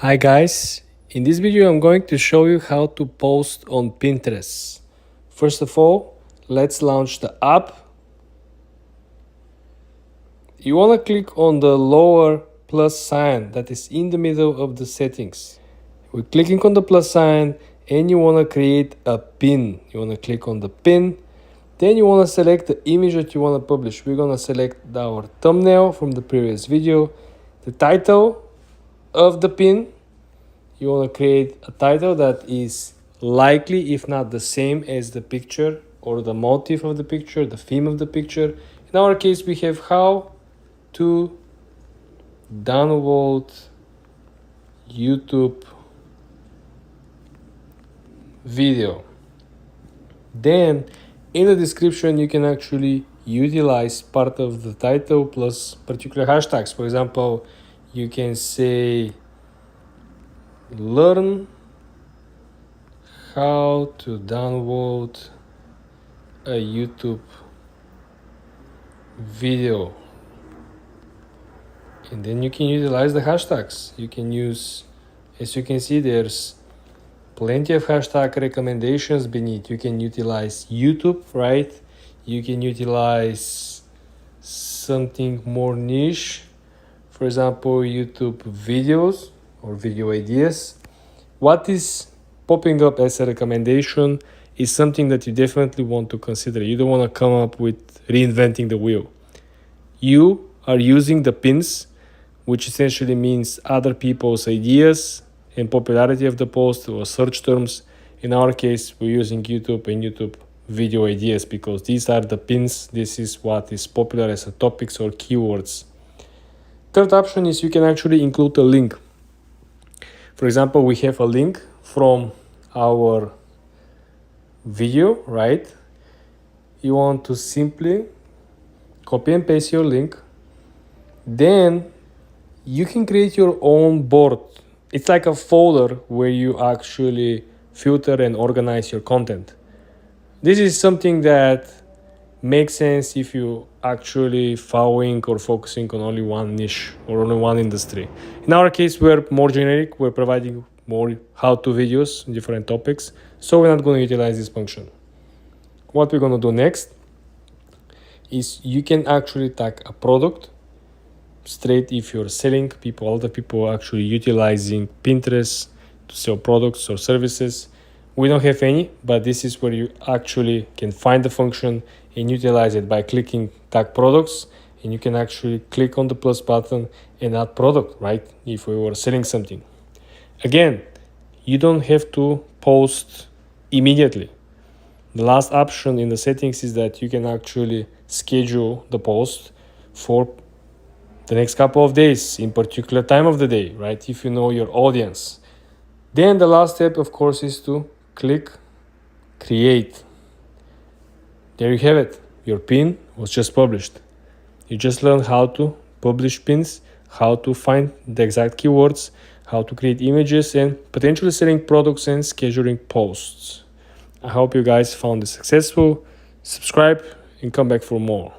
Hi guys, in this video I'm going to show you how to post on Pinterest. First of all, let's launch the app. You want to click on the lower plus sign that is in the middle of the settings. We're clicking on the plus sign and you want to create a pin. You want to click on the pin. Then you want to select the image that you want to publish. We're going to select our thumbnail from the previous video, the title of the pin. You want to create a title that is likely, if not the same as the picture or the motif of the picture, the theme of the picture. In our case, we have how to download YouTube video. Then in the description, you can actually utilize part of the title plus particular hashtags. For example, you can say learn how to download a YouTube video, and then you can utilize the hashtags. You can use, as you can see, there's plenty of hashtag recommendations beneath. You can utilize YouTube, right? You can utilize something more niche, for example, YouTube videos or video ideas. What is popping up as a recommendation is something that you definitely want to consider. You don't want to come up with reinventing the wheel. You are using the pins, which essentially means other people's ideas and popularity of the post or search terms. In our case, we're using YouTube and YouTube video ideas because these are the pins. This is what is popular as a topics or keywords. Third option is you can actually include a link. For example, we have a link from our video, right? You want to simply copy and paste your link. Then you can create your own board. It's like a folder where you actually filter and organize your content. This is something that makes sense if you actually following or focusing on only one niche or only one industry. In our case, we're more generic. We're providing more how-to videos on different topics, so we're not going to utilize this function. What we're going to do next is you can actually tag a product straight if you're selling people. Other people are actually utilizing Pinterest to sell products or services. We don't have any, but this is where you actually can find the function and utilize it by clicking tag products, and you can actually click on the plus button and add product, right? If we were selling something. Again, you don't have to post immediately. The last option in the settings is that you can actually schedule the post for the next couple of days in particular time of the day, right? If you know your audience. Then the last step, of course, is to click create. There you have it. Your pin was just published. You just learned how to publish pins, how to find the exact keywords, how to create images, and potentially selling products and scheduling posts. I hope you guys found this successful. Subscribe and come back for more.